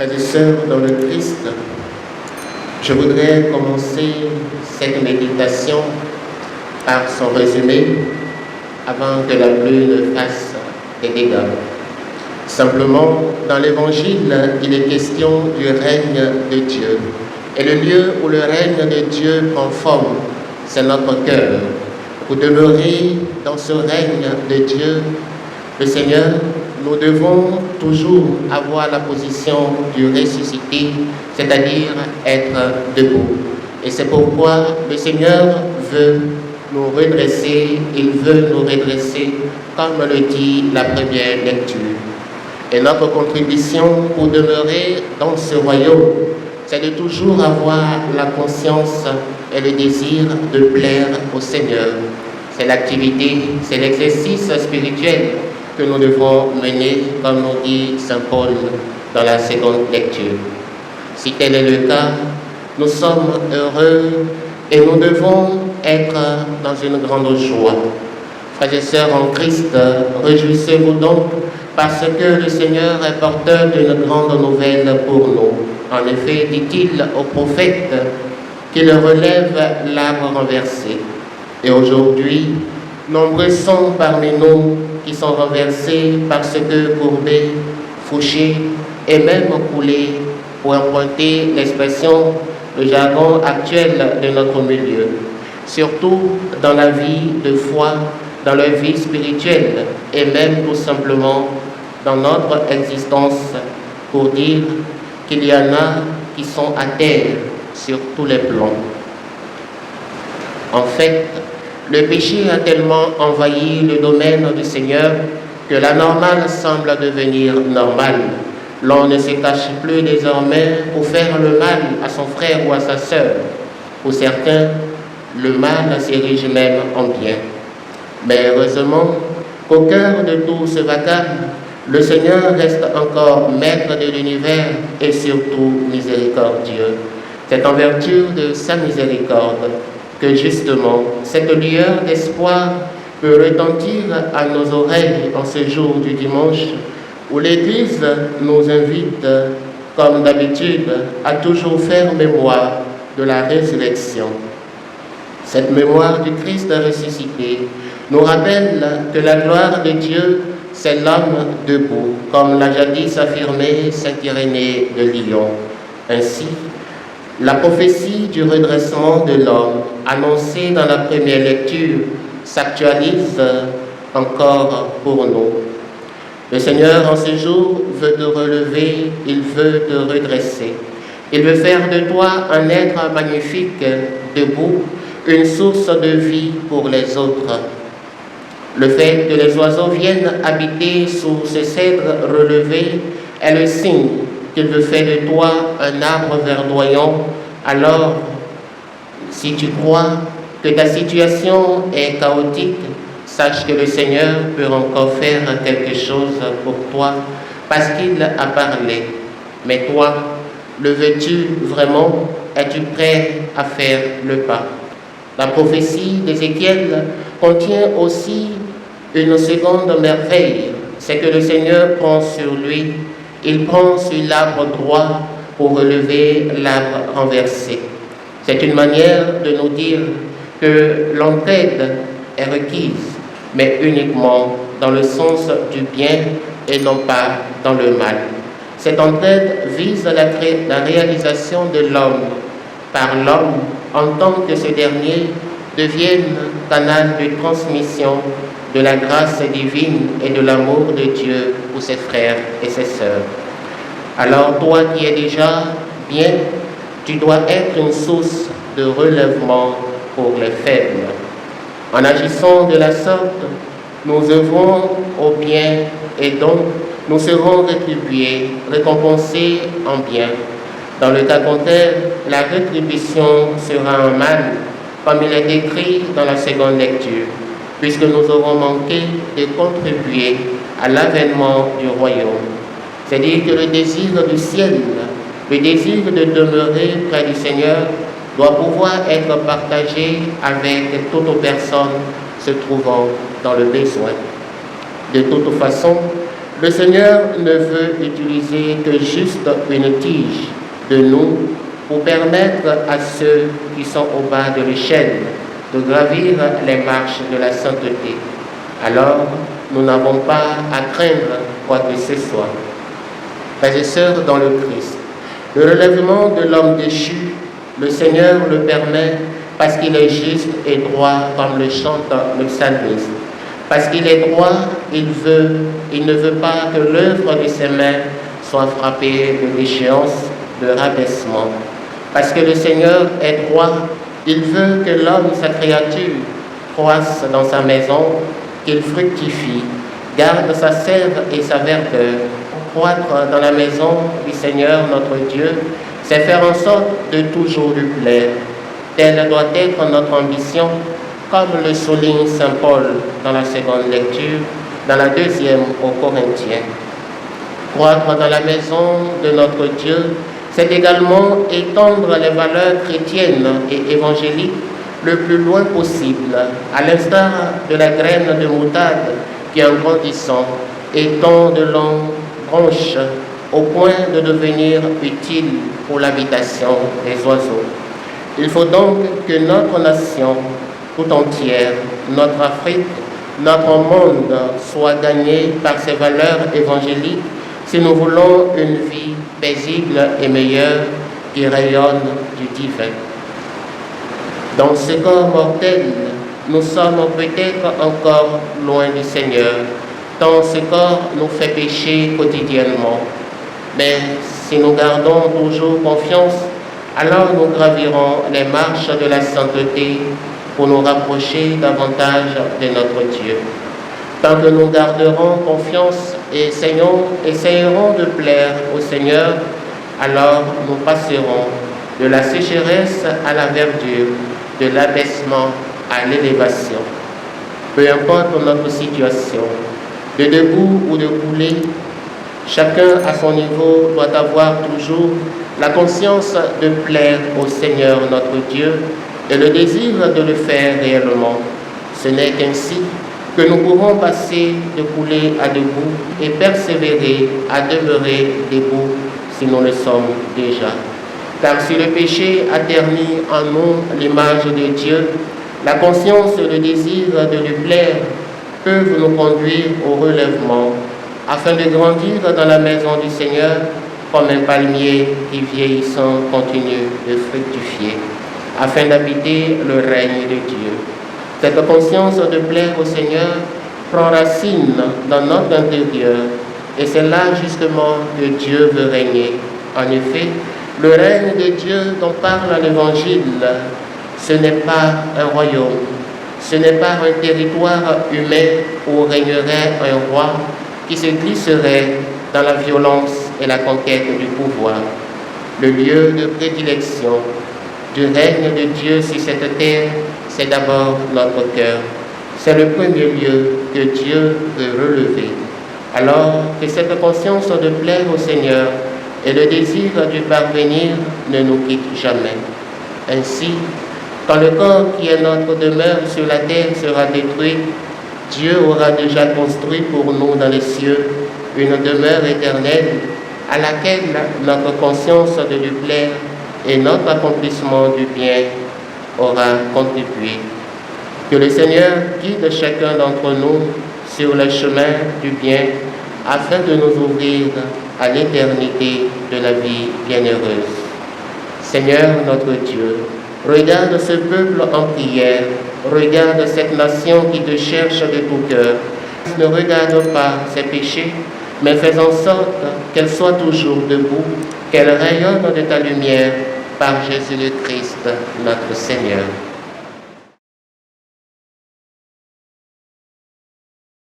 Frères et sœurs dans le Christ, je voudrais commencer cette méditation par son résumé avant que la pluie ne fasse des dégâts. Simplement, dans l'Évangile, il est question du règne de Dieu. Et le lieu où le règne de Dieu prend forme, c'est notre cœur. Pour demeurer dans ce règne de Dieu, le Seigneur, nous devons toujours avoir la position du ressuscité, c'est-à-dire être debout. Et c'est pourquoi le Seigneur veut nous redresser, il veut nous redresser, comme le dit la première lecture. Et notre contribution pour demeurer dans ce royaume, c'est de toujours avoir la conscience et le désir de plaire au Seigneur. C'est l'activité, c'est l'exercice spirituel que nous devons mener, comme nous dit Saint Paul dans la seconde lecture. Si tel est le cas, nous sommes heureux et nous devons être dans une grande joie. Frères et sœurs en Christ, réjouissez-vous donc parce que le Seigneur est porteur d'une grande nouvelle pour nous. En effet, dit-il au prophète qu'il relève l'arbre renversé. Et aujourd'hui, nombreux sont parmi nous qui sont renversés parce que courbés, fauchés et même coulés, pour emprunter l'expression, le jargon actuel de notre milieu. Surtout dans la vie de foi, dans la vie spirituelle et même tout simplement dans notre existence, pour dire qu'il y en a qui sont à terre sur tous les plans. En fait, le péché a tellement envahi le domaine du Seigneur que la normale semble devenir normale. L'on ne se cache plus désormais pour faire le mal à son frère ou à sa sœur. Pour certains, le mal s'érige même en bien. Mais heureusement qu'au cœur de tout ce vacarme, le Seigneur reste encore maître de l'univers et surtout miséricordieux. C'est en vertu de sa miséricorde que justement cette lueur d'espoir peut retentir à nos oreilles en ce jour du dimanche où l'Église nous invite, comme d'habitude, à toujours faire mémoire de la résurrection. Cette mémoire du Christ ressuscité nous rappelle que la gloire de Dieu, c'est l'homme debout, comme l'a jadis affirmé saint Irénée de Lyon. Ainsi, la prophétie du redressement de l'homme, annoncée dans la première lecture, s'actualise encore pour nous. Le Seigneur, en ce jour, veut te relever, il veut te redresser. Il veut faire de toi un être magnifique, debout, une source de vie pour les autres. Le fait que les oiseaux viennent habiter sous ce cèdre relevé est le signe qu'il veut faire de toi un arbre verdoyant. Alors, si tu crois que ta situation est chaotique, sache que le Seigneur peut encore faire quelque chose pour toi parce qu'il a parlé. Mais toi, le veux-tu vraiment? Es-tu prêt à faire le pas? La prophétie d'Ézéchiel contient aussi une seconde merveille, c'est que le Seigneur prend sur lui, il prend sur l'arbre droit pour relever l'arbre renversé. C'est une manière de nous dire que l'entraide est requise, mais uniquement dans le sens du bien et non pas dans le mal. Cette entraide vise la réalisation de l'homme par l'homme en tant que ce dernier devienne canal de transmission de la grâce divine et de l'amour de Dieu pour ses frères et ses sœurs. Alors toi qui es déjà bien, tu dois être une source de relèvement pour les faibles. En agissant de la sorte, nous œuvrons au bien et donc nous serons rétribués, récompensés en bien. Dans le cas contraire, la rétribution sera un mal, comme il est écrit dans la seconde lecture, puisque nous aurons manqué de contribuer à l'avènement du royaume. C'est-à-dire que le désir du ciel, le désir de demeurer près du Seigneur doit pouvoir être partagé avec toute personne se trouvant dans le besoin. De toute façon, Le Seigneur ne veut utiliser que juste une tige de nous pour permettre à ceux qui sont au bas de l'échelle de gravir les marches de la sainteté. Alors, nous n'avons pas à craindre quoi que ce soit. Frères et sœurs dans le Christ, le relèvement de l'homme déchu, le Seigneur le permet parce qu'il est juste et droit, comme le chante le psalmiste. Parce qu'il est droit, il ne veut pas que l'œuvre de ses mains soit frappée de déchéance, de rabaissement. Parce que le Seigneur est droit, il veut que l'homme, sa créature, croisse dans sa maison, qu'il fructifie, garde sa sève et sa verdure. Croître dans la maison du Seigneur notre Dieu, c'est faire en sorte de toujours lui plaire. Telle doit être notre ambition, comme le souligne saint Paul dans la seconde lecture, dans la deuxième aux Corinthiens. Croître dans la maison de notre Dieu, c'est également étendre les valeurs chrétiennes et évangéliques le plus loin possible, à l'instar de la graine de moutarde qui, en grandissant, étend de longues branches au point de devenir utile pour l'habitation des oiseaux. Il faut donc que notre nation tout entière, notre Afrique, notre monde soit gagné par ces valeurs évangéliques si nous voulons une vie paisible et meilleure qui rayonne du divin. Dans ce corps mortel, nous sommes peut-être encore loin du Seigneur, tant ce corps nous fait pécher quotidiennement. Mais si nous gardons toujours confiance, alors nous gravirons les marches de la sainteté pour nous rapprocher davantage de notre Dieu. Tant que nous garderons confiance et essayerons de plaire au Seigneur, alors nous passerons de la sécheresse à la verdure, de l'abaissement à l'élévation. Peu importe notre situation, de debout ou de coulé, chacun à son niveau doit avoir toujours la conscience de plaire au Seigneur notre Dieu et le désir de le faire réellement. Ce n'est qu'ainsi que nous pourrons passer de coulé à debout et persévérer à demeurer debout si nous le sommes déjà. Car si le péché a terni en nous l'image de Dieu, la conscience et le désir de lui plaire peuvent nous conduire au relèvement, afin de grandir dans la maison du Seigneur comme un palmier qui, vieillissant, continue de fructifier, afin d'habiter le règne de Dieu. Cette conscience de plaire au Seigneur prend racine dans notre intérieur, et c'est là justement que Dieu veut régner. En effet, le règne de Dieu dont parle l'Évangile, ce n'est pas un royaume, ce n'est pas un territoire humain où régnerait un roi qui se glisserait dans la violence et la conquête du pouvoir. Le lieu de prédilection du règne de Dieu sur cette terre, c'est d'abord notre cœur. C'est le premier lieu que Dieu veut relever. Alors que cette conscience de plaire au Seigneur et le désir du parvenir ne nous quittent jamais. Ainsi, quand le corps qui est notre demeure sur la terre sera détruit, Dieu aura déjà construit pour nous dans les cieux une demeure éternelle à laquelle notre conscience de lui plaire et notre accomplissement du bien aura contribué. Que le Seigneur guide chacun d'entre nous sur le chemin du bien afin de nous ouvrir à l'éternité de la vie bienheureuse. Seigneur notre Dieu, regarde ce peuple en prière, regarde cette nation qui te cherche de tout cœur. Ne regarde pas ses péchés, mais fais en sorte qu'elle soit toujours debout, qu'elle rayonne de ta lumière par Jésus le Christ, notre Seigneur.